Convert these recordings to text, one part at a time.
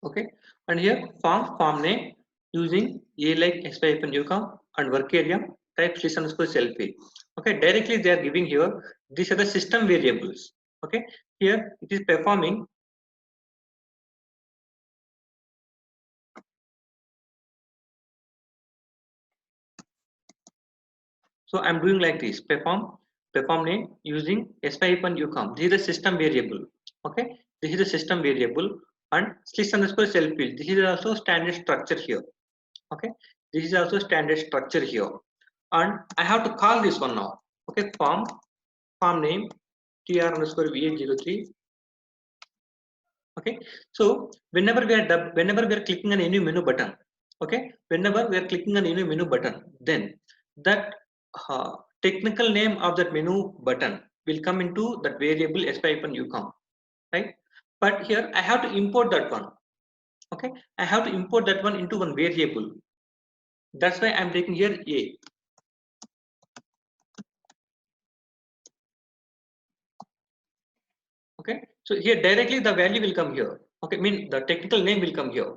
Okay, and here form name using a like SPY-UCOM and work area type list underscore self field. Okay, directly they are giving here. These are the system variables. Okay, here it is performing. So I'm doing like this: perform name using SPY-UCOM. This is the system variable. Okay, this is the system variable and list underscore self field. This is also standard structure here. Okay, this is also standard structure here, and I have to call this one now. Okay, form name tr underscore va03. Okay, so whenever we are clicking on any menu button, okay, whenever we are clicking on any menu button, then that technical name of that menu button will come into that variable SPY-UCOM, right? But here I have to import that one. Okay, I have to import that one into one variable. That's why I'm taking here a. Okay, so here directly the value will come here. Okay, mean the technical name will come here.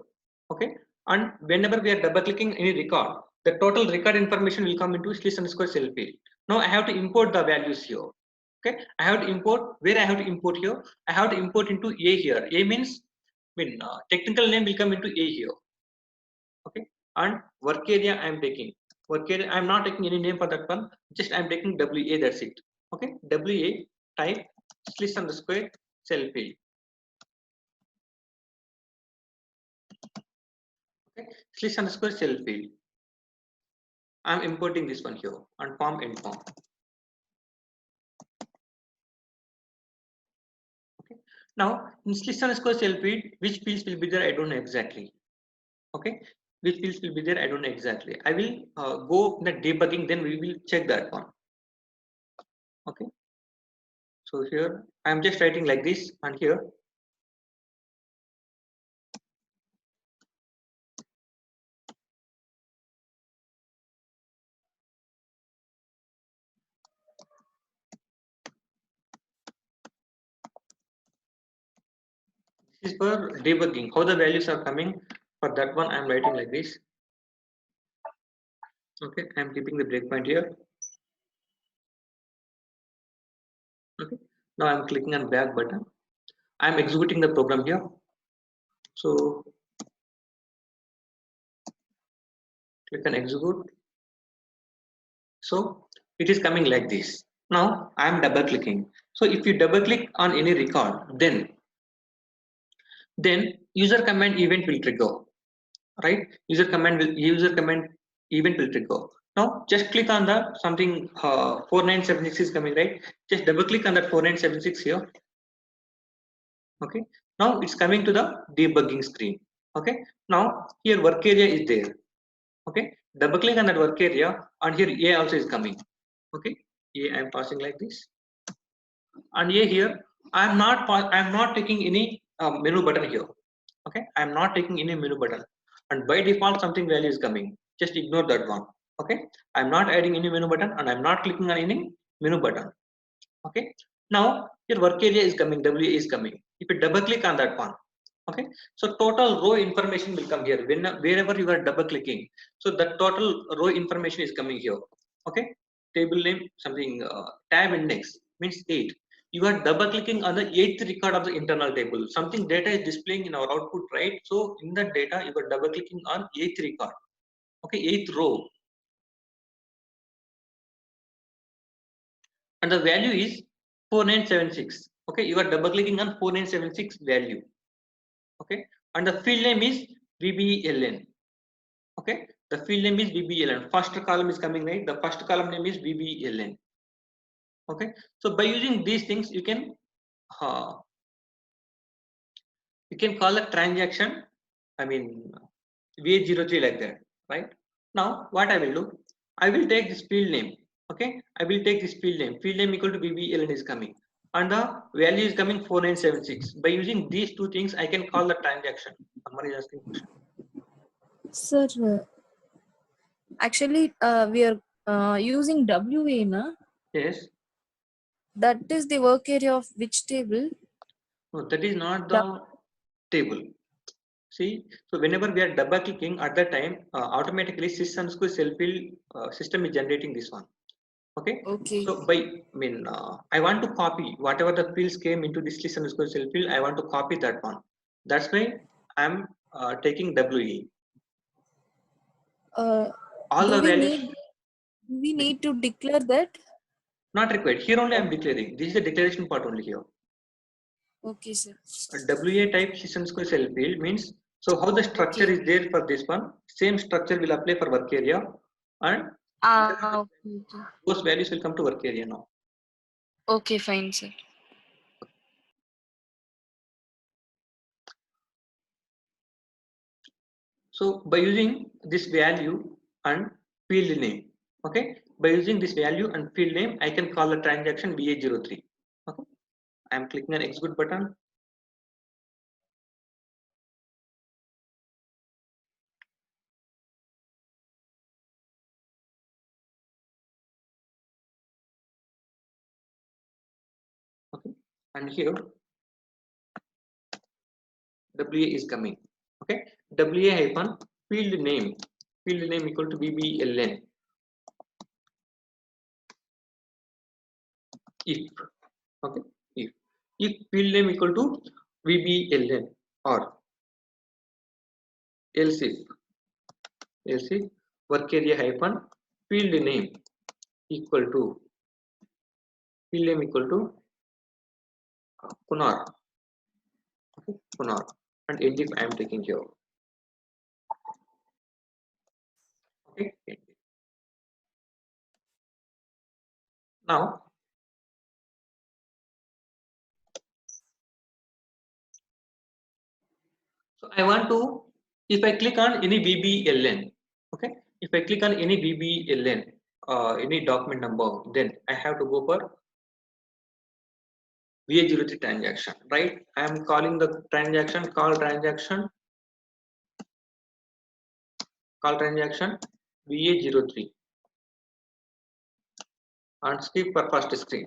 Okay, and whenever we are double clicking any record, the total record information will come into list underscore cell field. Now I have to import the values here. Okay, I have to import, where I have to import here, I have to import into a here. A means technical name will come into a here. Okay, and work area I am taking. Work area I am not taking any name for that one, just I am taking WA, that's it. Okay, WA type list underscore cell field. Okay, list underscore cell field. I'm importing this one here and form end form. Okay, now in list underscore cell field, which fields will be there, I don't know exactly. Okay, which fields will be there, I don't know exactly. I will go in the debugging, then we will check that one. Okay, so here I'm just writing like this, and here this is for debugging, how the values are coming. For that one I'm writing like this. Okay, I'm keeping the breakpoint here. Okay, now I'm clicking on back button. I'm executing the program here. So click on execute. So it is coming like this. Now I am double clicking. So if you double click on any record, then user command event will trigger, right? User command event will trigger. Now just click on the something 4976 is coming, right? Just double click on that 4976 here. Okay. Now it's coming to the debugging screen. Okay. Now here work area is there. Okay. Double click on that work area, and here A also is coming. Okay. A I am passing like this, and here I am not taking any menu button here. Okay, I am not taking any menu button, and by default something value is coming. Just ignore that one. Okay, I am not adding any menu button, and I am not clicking on any menu button. Okay, now your work area is coming, WA is coming. If you double click on that one, okay, so total row information will come here wherever you are double clicking. So the total row information is coming here. Okay, table name something tab index means 8. You are double clicking on the 8th record of the internal table. Something data is displaying in our output, right? So in that data you are double clicking on 8th record. Okay, 8th row, and the value is 4976. Okay, you are double clicking on 4976 value. Okay, and the field name is VBELN. Okay, the field name is VBELN. First column is coming, right? The first column name is VBELN. Okay, so by using these things you can call a transaction, I mean VH03 like that, right? Now what I will do, I will take this field name. Okay, I will take this field name. Field name equal to VBELN is coming, and the value is coming 4976. By using these two things, I can call the transaction. Someone is asking question. Sir, actually, we are using WA, na? Yes. That is the work area of which table? No, that is not the table. See, so whenever we are double clicking at that time, automatically system system is generating this one. Okay. Okay. So I want to copy whatever the fields came into this list underscore cell field. I want to copy that one. That's why I'm taking WE. All Do the values we need to declare that? not required. Here only I'm declaring. This is the declaration part only here. Okay, sir. WA type system underscore cell field means, so how the structure Okay. is there for this one, same structure will apply for work area, and Okay. those values will come to work area now. Okay, fine, sir. So by using this value and field name, okay, by using this value and field name, I can call the transaction VA03. Okay, I am clicking on execute button. Okay, and here WA is coming. Okay, WA hyphen field name equal to VBLN. If, okay, if field name equal to VBLN or else if work area hyphen field name equal to Kunar, okay, Kunar, and end if I am taking here. Okay. Now, so I want to, if I click on any VBLN, okay, if I click on any VBLN, any document number, then I have to go for VA03 transaction, right? I am calling the transaction, call transaction VA03 and skip for first screen.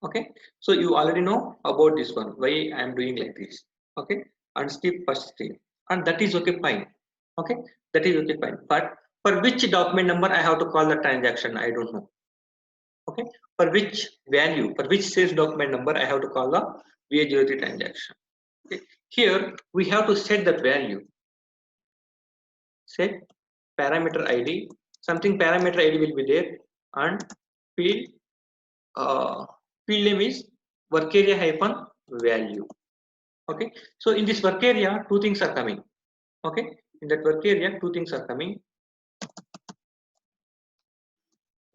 Okay, so you already know about this one, why I am doing like this. Okay, and skip first screen, and that is okay, fine. Okay, that is okay, fine. But for which document number I have to call the transaction, I don't know. Okay, for which value, for which sales document number I have to call the VA03 transaction. Okay, here we have to set that value. Set parameter ID, something parameter ID will be there, and field field name is work area hyphen value. Okay, so in this work area, two things are coming. Okay, in that work area, two things are coming.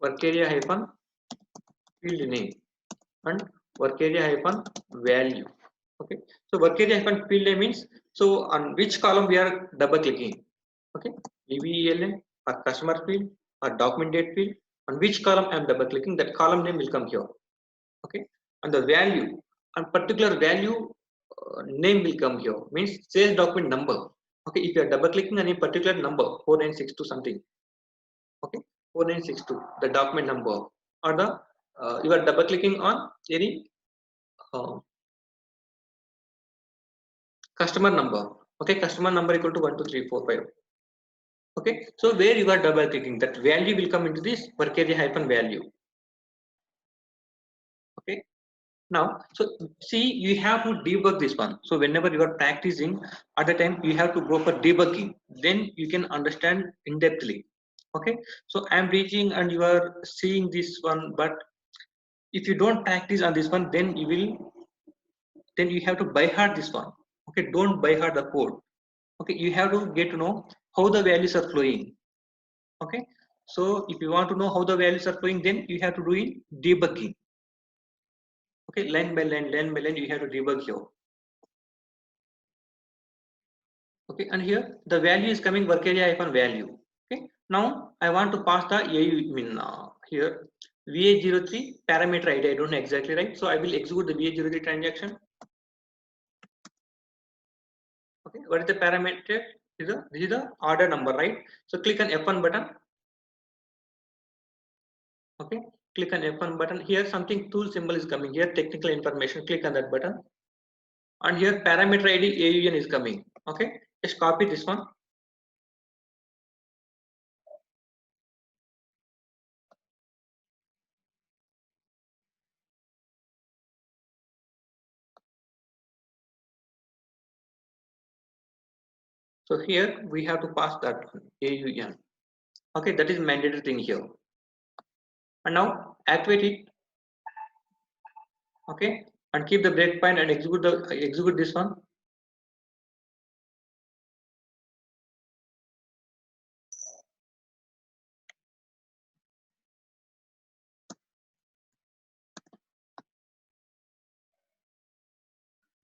Work area hyphen field name and work area hyphen value. Okay, so work area hyphen field name means, so on which column we are double clicking. Okay, VBELN or customer field or document date field, on which column I am double clicking, that column name will come here. Okay, and the value and particular value name will come here, means sales document number. Okay, if you are double clicking on a particular number 4962 something, okay, 4962 the document number, or the you are double clicking on any customer number. Okay, customer number equal to 12345. Okay, so where you are double clicking, that value will come into this work area hyphen value. Okay, now, so see, you have to debug this one. So whenever you are practicing, at the time you have to go for debugging, then you can understand in depthly. Okay, so I'm reaching and you are seeing this one, but if you don't practice on this one, then you have to by heart this one. Okay, don't by heart the code. Okay, you have to get to know how the values are flowing. Okay, so if you want to know how the values are flowing, then you have to do in debugging. Okay, line by line, you have to debug here. Okay, and here the value is coming work area hyphen value. Okay, now I want to pass the here VA03 parameter ID. I don't know exactly, right? So I will execute the VA03 transaction. Okay, what is the parameter? This is the order number, right? So click on F1 button. Okay, click on F1 button. Here something tool symbol is coming here, technical information. Click on that button, and here parameter ID AUN is coming. Okay, Just copy this one. So here we have to pass that one, AUN. Okay, that is mandatory thing here. And now activate it. Okay, and keep the breakpoint and execute this one.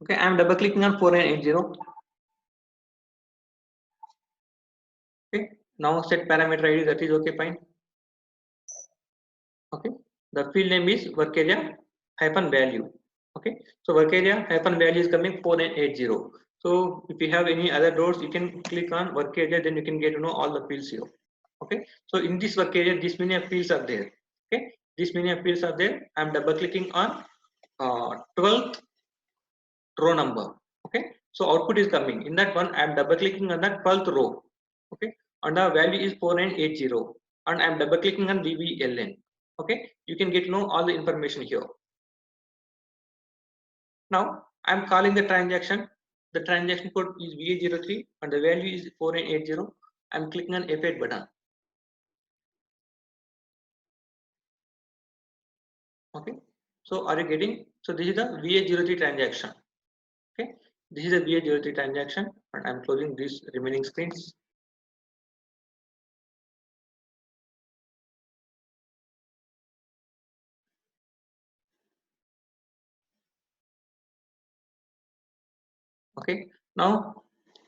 Okay, I am double clicking on 4980. Okay, now set parameter ID, that is okay, fine. Okay, the field name is work area hyphen value. Okay, so work area hyphen value is coming 4980. So if you have any other doors, you can click on work area, then you can get to know all the fields here. Okay, so in this work area, this many fields are there. Okay, this many fields are there. I am double clicking on 12th row number. Okay, so output is coming in that one. I am double clicking on that 12th row. Okay, and the value is 4980, and I am double clicking on VBLN. Okay, you can get know all the information here. Now I am calling the transaction. The transaction code is VA03 and the value is 4980. I am clicking on F8 button. Okay, so are you getting? So this is the VA03 transaction. Okay, this is a VA03 transaction, and I'm closing these remaining screens. Okay, now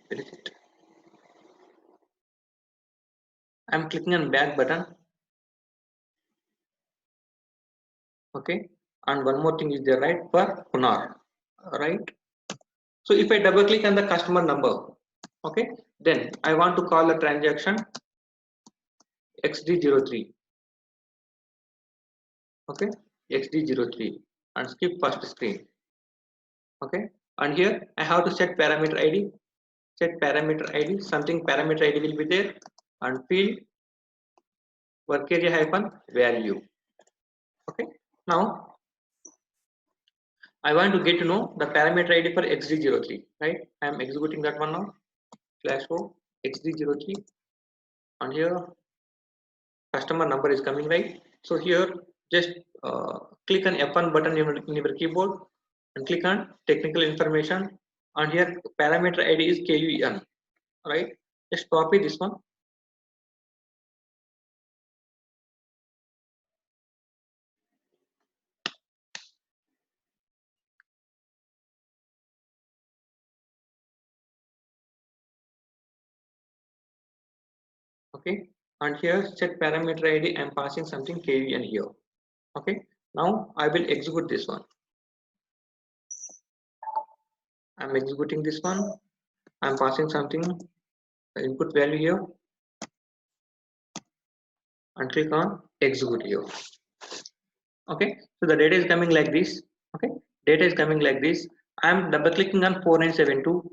where is it? I'm clicking on back button. Okay, and one more thing is there, right, for Hunar, right? So if I double click on the customer number, okay, then I want to call the transaction XD03. Okay, XD03 and skip first screen. Okay, and here I have to set parameter ID. Set parameter ID. Something parameter ID will be there, and field work area hyphen value. Okay, now I want to get to know the parameter ID for XD03. Right, I am executing that one now. /o XD03, and here customer number is coming, right? So here just click on F1 button in your keyboard and click on technical information, and here parameter ID is KUN, right? Just copy this one. Okay, and here set parameter ID, I'm passing something KUN here. Okay, now I will execute this one. I'm executing this one. I'm passing something input value here and click on execute here. Okay, so the data is coming like this. Okay, data is coming like this. I'm double clicking on 4972.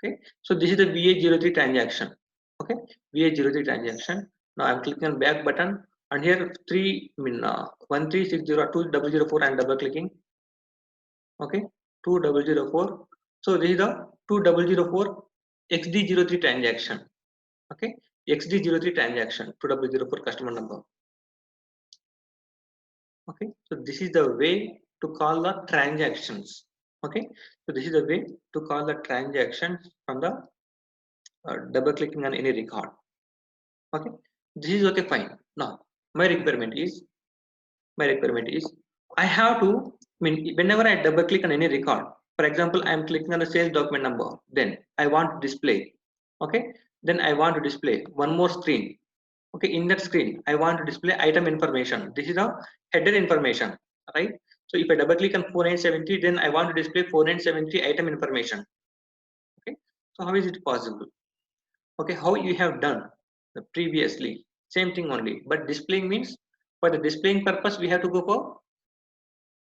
Okay, so this is the VA03 transaction. Okay, VA03 transaction. Now I'm clicking on back button, and here 1360204 I'm double clicking. Okay, 2004. So this is the 2004 XD03 transaction. Okay, XD03 transaction 2004 customer number. Okay, so this is the way to call the transactions. Okay, so this is the way to call the transactions from the double clicking on any record. Okay, this is okay, fine. Now my requirement is I have to, whenever I double click on any record, for example, I am clicking on the sales document number, then I want to display. Okay, then I want to display one more screen. Okay, in that screen I want to display item information. This is the header information, right? So if I double click on 4973, then I want to display 4973 item information. Okay, so how is it possible? Okay, how you have done previously, same thing only, but displaying means for the displaying purpose we have to go for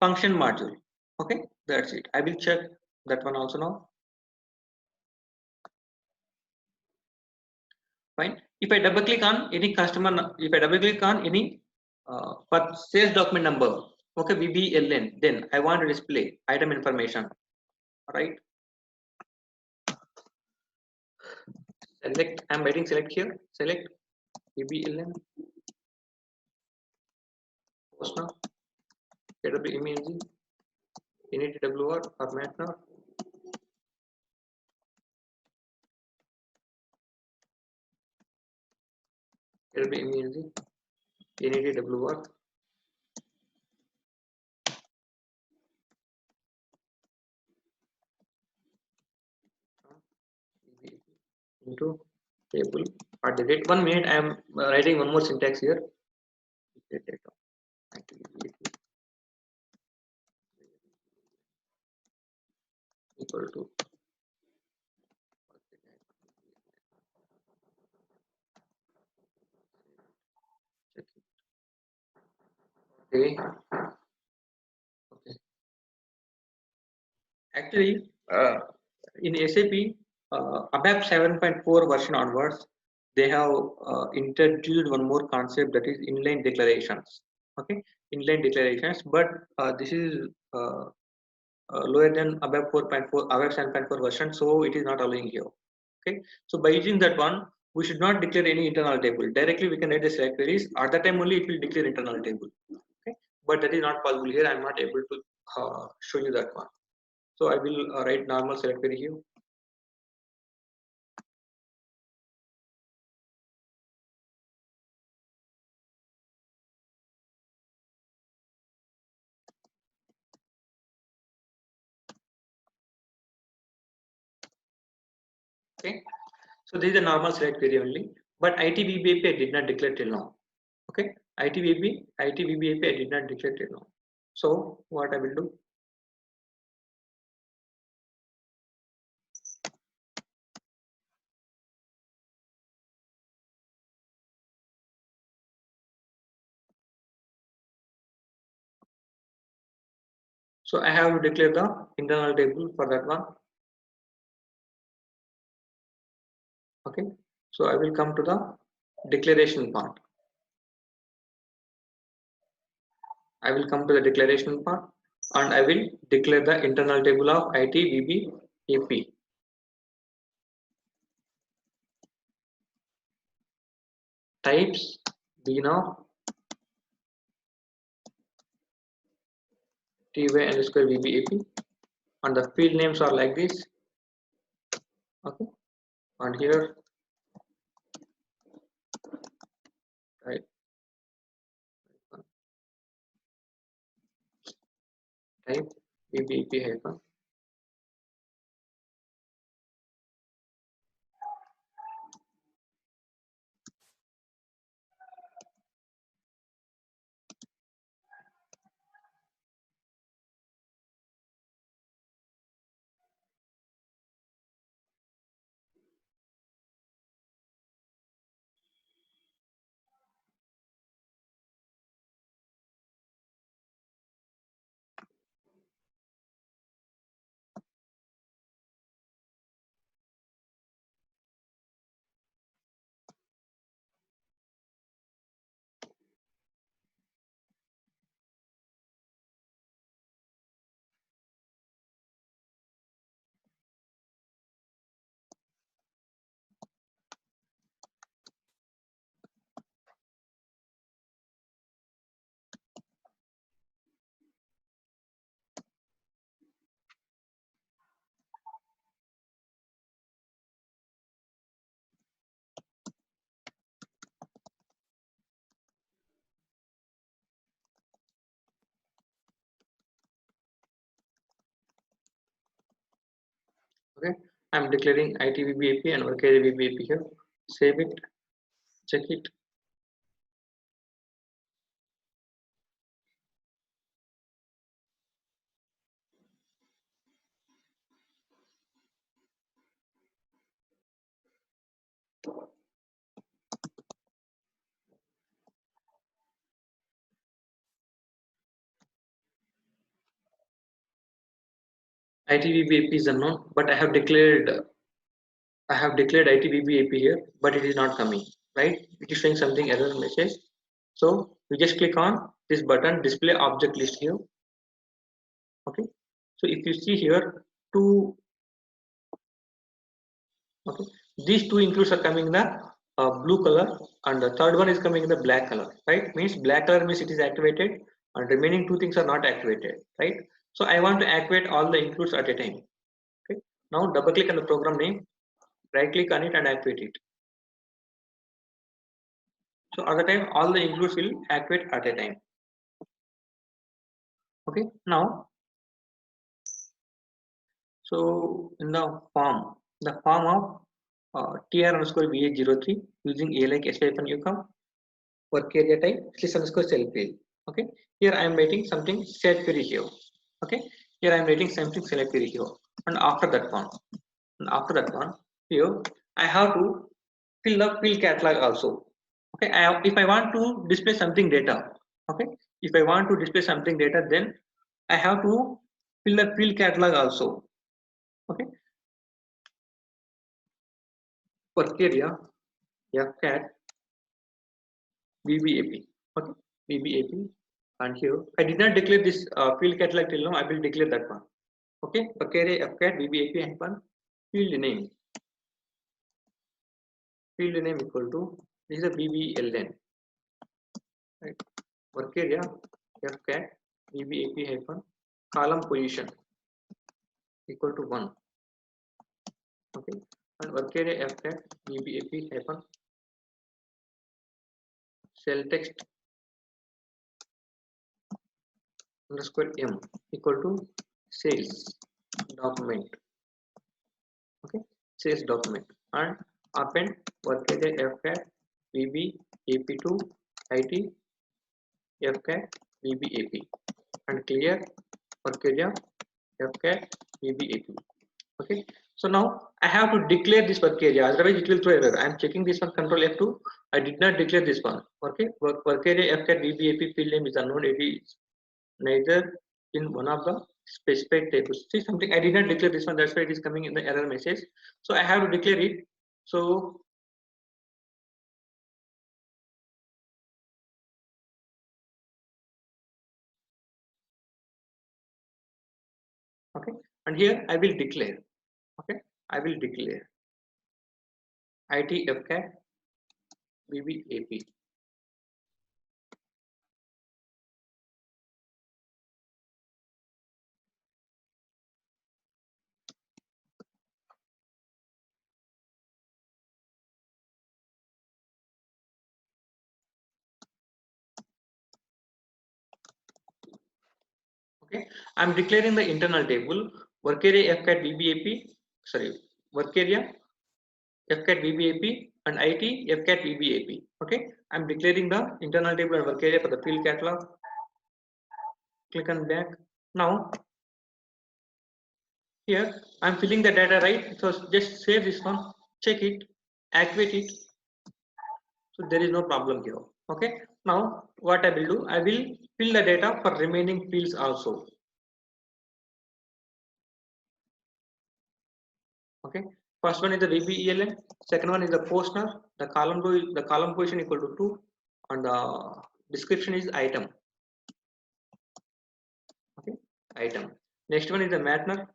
function module. Okay, that's it. I will check that one also now. Fine. If I double click on any customer, if I double click on any sales document number, okay, VBLN, then I want to display item information. Right. Select. I'm writing select here. Select VBLN. Post now. KWMENG. NETWR format now. KWMENG. NETWR. Into table at the rate. 1 minute. I am writing one more syntax here. Data equal to okay. Okay. Actually, in SAP, ABAP 7.4 version onwards, they have introduced one more concept, that is inline declarations. Okay, inline declarations, but this is lower than ABAP 4.4, ABAP 7.4 version, so it is not allowing here. Okay, so by using that one, we should not declare any internal table. Directly we can write the select queries. At that time only it will declare internal table. Okay, but that is not possible here. I am not able to show you that one. So I will write normal select query here. Okay, so this is a normal select query only, but ITVB API I did not declare till now. Okay, ITVB API I did not declare till now. So what I will do? So I have to declare the internal table for that one. Okay, so I will come to the declaration part. I will come to the declaration part and I will declare the internal table of ITVB AP. Types bnow ty underscore VBAP, and the field names are like this. Okay, and here type VBAP hyphen. Okay, I'm declaring ITVB AP and Workday VB AP here. Save it, check it. ITVB AP is unknown, but I have declared I have declared ITBBAP here, but it is not coming, right? It is showing something error message. So we just click on this button, display object list here. Okay. So if you see here, two, okay, these two includes are coming in the blue color, and the third one is coming in the black color, right? Means black color means it is activated, and remaining two things are not activated, right? So I want to activate all the includes at a time. Okay. Now double click on the program name, right click on it and activate it. So at the time all the includes will activate at a time. Okay. Now, so in the form of tr underscore va03 using a like s-u work area type sys underscore cell field. Okay. Here I am writing something set query here. Okay. Here I am writing something select query here, and after that one here I have to fill the field catalog also. Okay. If I want to display something data, okay, if I want to display something data, then I have to fill the field catalog also. Okay. Work area fcat bbap. Okay. bbap, and here I did not declare this field catalog till now. I will declare that one. Okay. Work area fcat bbap and one field name equal to, this is a bbLN, right? Work area fcat bbap hyphen column position equal to 1. Okay. And work area fcat bbap hyphen cell text underscore m equal to sales document. Okay. Sales document, and append work area fcat bbap2 it fcat bbap, and clear work area fcat bbap. Okay. So now I have to declare this work area, otherwise it will throw error. I am checking this one, control F2. I did not declare this one. Okay. Work area fcat bbap field name is unknown. It is neither in one of the specified tables. See something, I did not declare this one, that's why it is coming in the error message. So I have to declare it. So okay, and here I will declare. Okay. I will declare it fcat bbap. Okay. I'm declaring the internal table work area fcat bbap, sorry, work area fcat bbap and it fcat bbap. Okay. I'm declaring the internal table and work area for the field catalog. Click on back. Now here I'm filling the data, right? So just save this one, check it, activate it. So there is no problem here. Okay. Now what I will do, I will fill the data for remaining fields also. Okay. First one is the VBELN, second one is the postner, the column position equal to 2, and the description is item. Okay. Item. Next one is the Matner,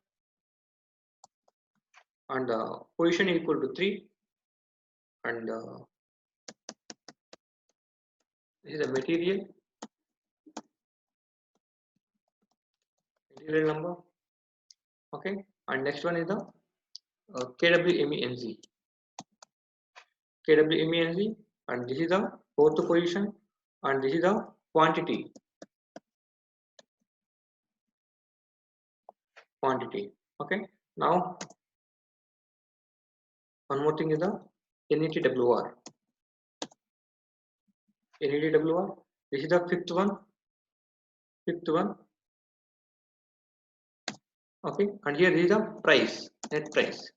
and the position equal to 3, and this is the material number. Okay. And next one is the KWMENZ, and this is the fourth position, and this is the quantity. Okay. Now one more thing is the NETWR. This is the fifth one. Okay. And here is the price, net price.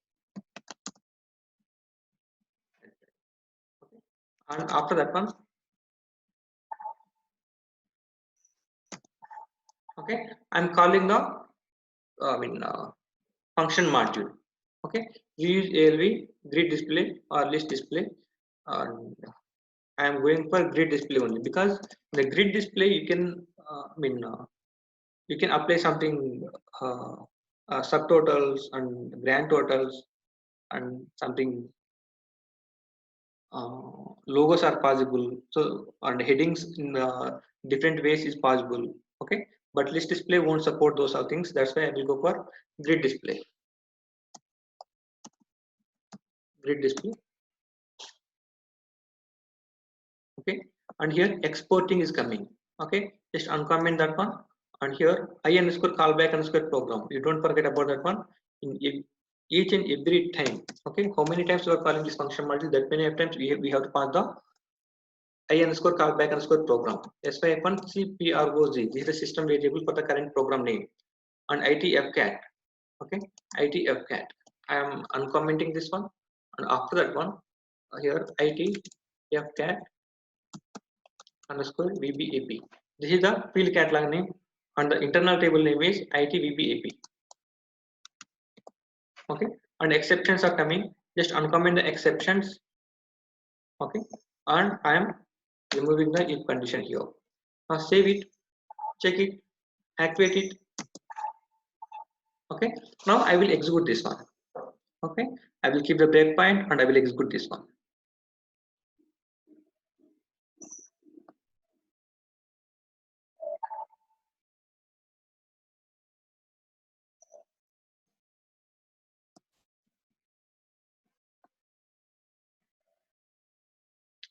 Okay. And after that one, okay, I'm calling the function module. Okay, we use ALV, grid display or list display, and I am going for grid display only because the grid display you can you can apply something subtotals and grand totals and something logos are possible, so and headings in different ways is possible. Okay, but list display won't support those all things, that's why I will go for grid display. Grid display. Okay, and here exporting is coming. Okay, just uncomment that one, and here I underscore callback underscore program, you don't forget about that one in each and every time. Okay, how many times you are calling this function module, that many of times we have to pass the I underscore callback underscore program. SY1 CPROZ, this is the system variable for the current program name, and ITFCAT. Okay, ITFCAT. I am uncommenting this one, and after that one, here ITFCAT underscore VBAP. This is the field catalog name, and the internal table name is ITVBAP. Okay, and exceptions are coming. Just uncomment the exceptions. Okay, and I am removing the if condition here. Now save it, check it, activate it. Okay, now I will execute this one. Okay, I will keep the breakpoint and I will execute this one.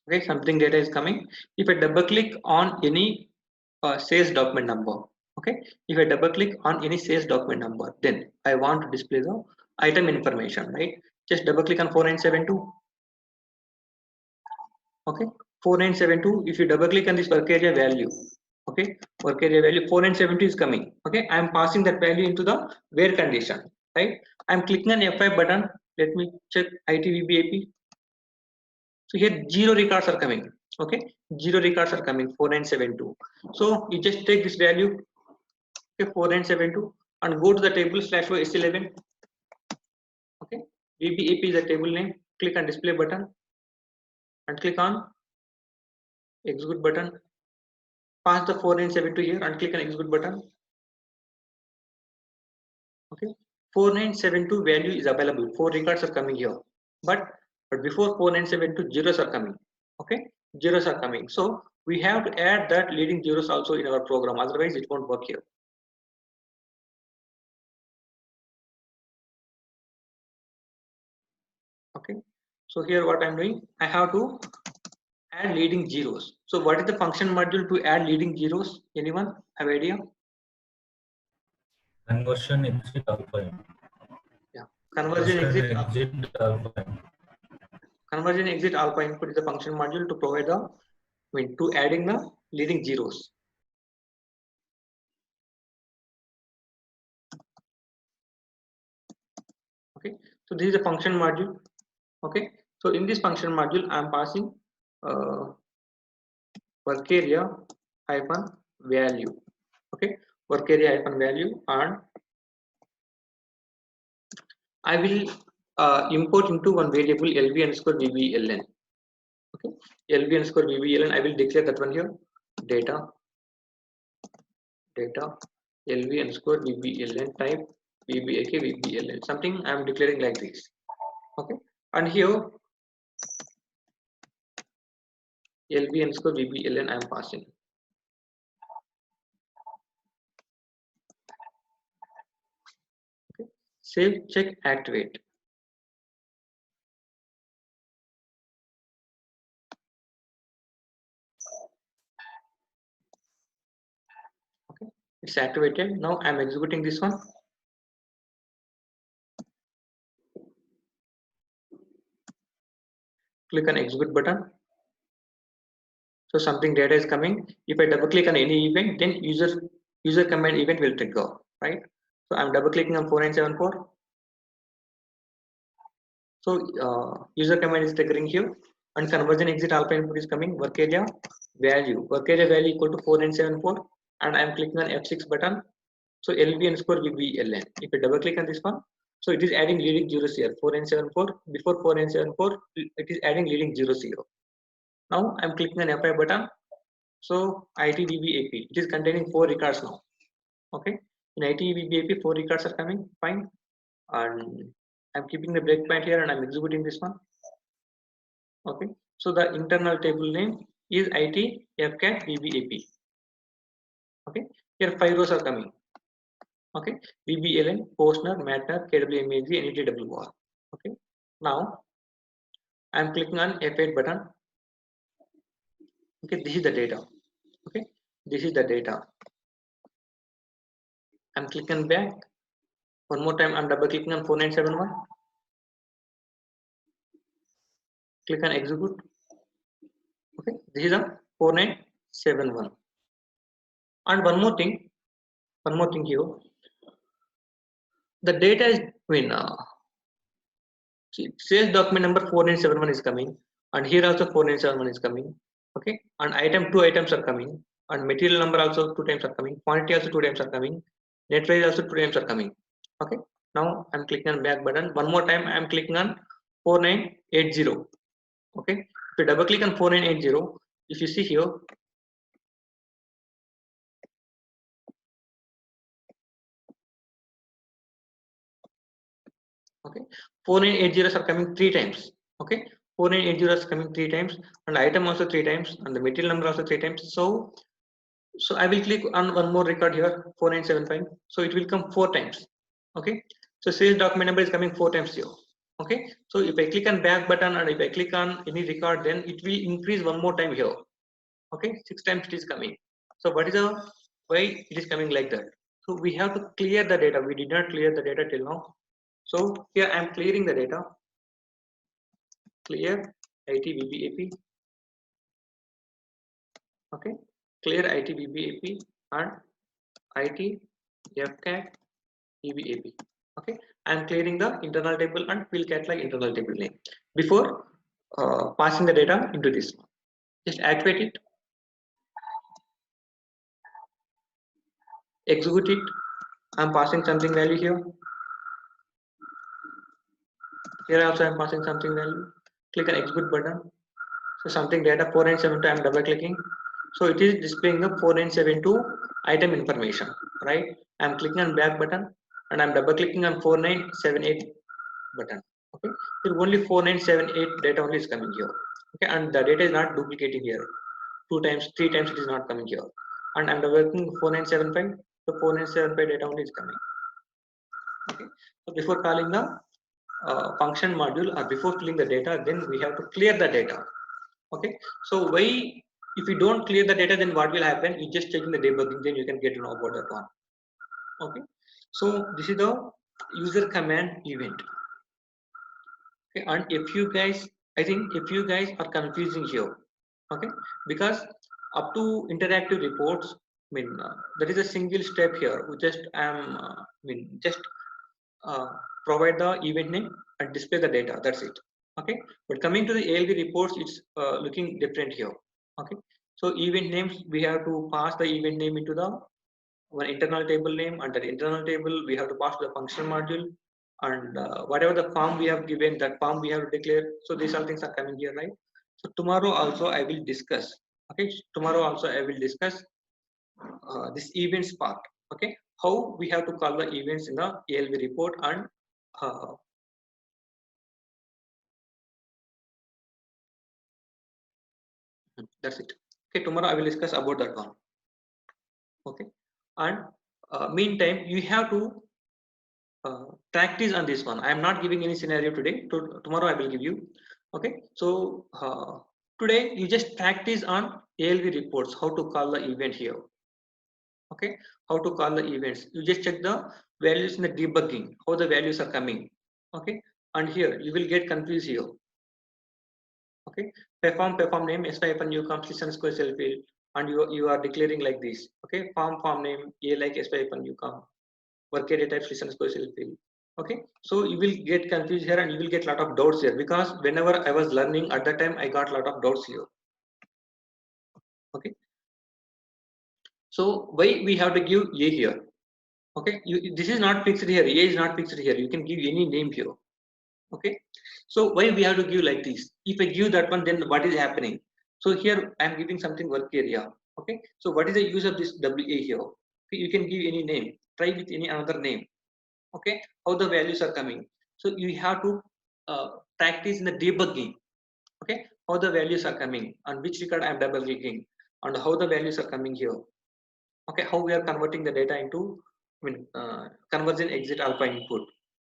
Okay, something data is coming. If I double click on any sales document number, okay, if I double click on any sales document number, then I want to display the item information, right? Just double click on 4972. Okay, 4972. If you double click on this work area value, okay, work area value 4972 is coming. Okay, I am passing that value into the where condition, right? I am clicking on F5 button. Let me check ITVBAP. So here 0 records are coming. Okay, 0 records are coming 4972. So you just take this value, okay, 4972, and go to the table /S11. Okay, VBAP is the table name. Click on display button and click on execute button. Pass the 4972 here and click on execute button. Okay, 4972 value is available. 4 records are coming here, but before 4972 zeros are coming. Okay, zeros are coming. So we have to add that leading zeros also in our program, otherwise it won't work here. Okay, so here what I'm doing, I have to add leading zeros. So what is the function module to add leading zeros? Anyone have idea? Conversion exit alpha. Yeah, conversion exit alpha. Conversion exit alpha input is the function module to provide the to adding the leading zeros. Okay, so this is a function module. Okay, so in this function module I am passing work area hyphen value. Okay, work area hyphen value, and I will import into one variable lv underscore vbln. Okay, lv underscore vbln, I will declare that one here, data lv underscore vbln type vbak vbln, something I am declaring like this. Okay, and here lv underscore vbln I am passing. Okay, save, check, activate. Okay, it's activated. Now I'm executing this one. Click on execute button. So something data is coming. If I double click on any event, then user command event will trigger, right? So I'm double clicking on 4974. So user command is triggering here, and conversion exit alpha input is coming. Work area value equal to 4974, and I'm clicking on F6 button. So LV underscore VBLN. If I double click on this one, So it is adding leading zeros here, 4974. Before 4974, it is adding leading 00. Now I'm clicking on apply button. So ITDB AP, it is containing 4 records now. Okay, in ITDB AP 4 records are coming, fine. And I'm keeping the breakpoint here and I'm executing this one. Okay, so the internal table name is IT FCAT VBAP. Okay, here 5 rows are coming. Okay, VBLN, Postner, Matter, KWMAG, NETWR. Okay, now I'm clicking on F8 button. Okay, this is the data. Okay, this is the data. I'm clicking back. One more time, I'm double clicking on 4971. Click on execute. Okay, this is a 4971. And one more thing here. The data is sales document number 4971 is coming, and here also 4971 is coming. Okay, and two items are coming, and material number also 2 times are coming, quantity also 2 times are coming, net price also 2 times are coming. Okay, now I'm clicking on back button. One more time I'm clicking on 4980. Okay, if you double click on 4980, if you see here, okay, 4980 are coming 3 times. Okay, 4980 is coming 3 times, and item also 3 times, and the material number also 3 times. So I will click on one more record here, 4975. So it will come 4 times. Okay, so sales document number is coming 4 times here. Okay, so if I click on back button and if I click on any record, then it will increase one more time here. Okay, 6 times it is coming. So what is the why it is coming like that? So we have to clear the data. We did not clear the data till now. So here I am clearing the data. Clear ITVBAP. Okay, clear ITVBAP and IT FCAT VBAP. Okay, I am clearing the internal table and fill catalog internal table name before passing the data into this. Just activate it, execute it. I am passing something value here. Here also I am passing something value. Click on execute button. So something data 4972 I am double clicking. So it is displaying the 4972 item information, right? I am clicking on back button and I am double clicking on 4978 button. Okay, here only 4978 data only is coming here. Okay, and the data is not duplicating here. 2 times, 3 times it is not coming here. And I'm working 4975, the 4975 data only is coming. Okay, so before calling the function module or before filling the data, then we have to clear the data. Okay, so why if you don't clear the data, then what will happen? You just checking the debugging, then you can get to know about that one. Okay, so this is the user command event. Okay, and if you guys, I think if you guys are confusing here, okay, because up to interactive reports, I mean there is a single step here. We just provide the event name and display the data. That's it. Okay, but coming to the ALV reports, it's looking different here. Okay, so event names, we have to pass the event name into the one internal table name. Under internal table, we have to pass the function module, and whatever the form we have given, that form we have to declare. So these all things are coming here, right? So tomorrow also I will discuss. Okay, tomorrow also I will discuss this events part. Okay, how we have to call the events in the ALV report, and that's it. Okay, tomorrow I will discuss about that one. Okay, and meantime you have to practice on this one. I am not giving any scenario today. Tomorrow I will give you. Okay, so today you just practice on ALV reports, how to call the event here. Okay, how to call the events. You just check the values in the debugging, how the values are coming. Okay, and here you will get confused here. Okay, perform name SY-U comes listen square cell field, and you are declaring like this. Okay, form name A like SY-U come, work area type listen square cell field. Okay, so you will get confused here and you will get a lot of doubts here, because whenever I was learning at that time I got a lot of doubts here. Okay, so why we have to give A here? Okay, this is not fixed here. A is not fixed here. You can give any name here. Okay, so why we have to give like this? If I give that one, then what is happening? So here I am giving something work area. Okay, so what is the use of this WA here? Okay, you can give any name. Try with any another name. Okay, how the values are coming. So you have to practice in the debugging. Okay, how the values are coming, on which record I am double clicking, and how the values are coming here. Okay, how we are converting the data into conversion exit alpha input.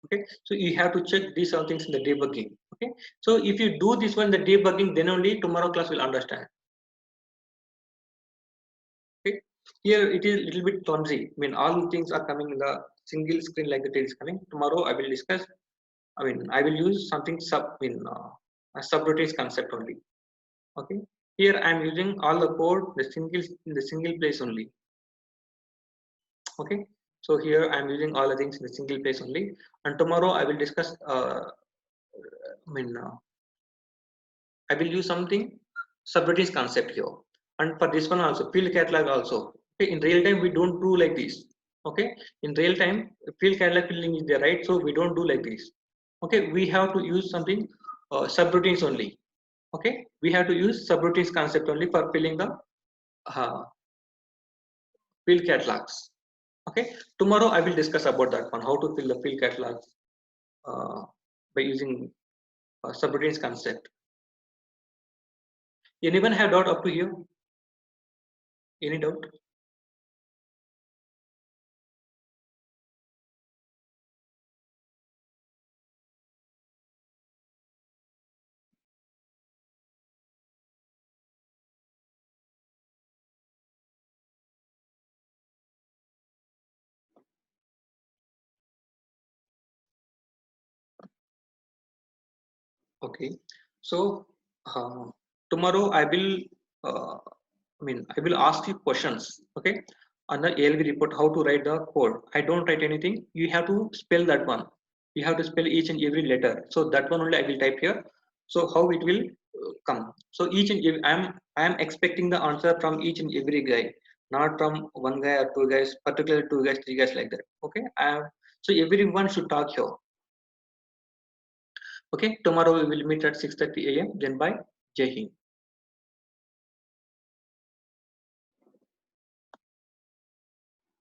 Okay, so you have to check these all things in the debugging. Okay, so if you do this one, the debugging, then only tomorrow class will understand. Okay, here it is a little bit clumsy. I mean, all things are coming in the single screen like that is coming. Tomorrow I will discuss. I will use something a subroutines concept only. Okay, here I am using all the code in the single place only. Okay, so here I am using all the things in the single place only, and tomorrow I will discuss. I will use something subroutines concept here, and for this one also field catalog also. Okay, in real time we don't do like this. Okay, in real time field catalog filling is there, right? So we don't do like this. Okay, we have to use something subroutines only. Okay, we have to use subroutines concept only for filling the uh, field catalogs. Okay, tomorrow I will discuss about that one, how to fill the field catalogs by using subroutines concept. Anyone have doubt up to here? Any doubt? Okay, so tomorrow I will I will ask you questions. Okay, on the ALV report, how to write the code. I don't write anything. You have to spell that one. You have to spell each and every letter. So that one only I will type here. So how it will come. So each and every, I am expecting the answer from each and every guy, not from one guy or two guys, particularly two guys, three guys like that. Okay, so everyone should talk here. Okay, tomorrow we will meet at 6:30 a.m. Then bye. Jai Hind.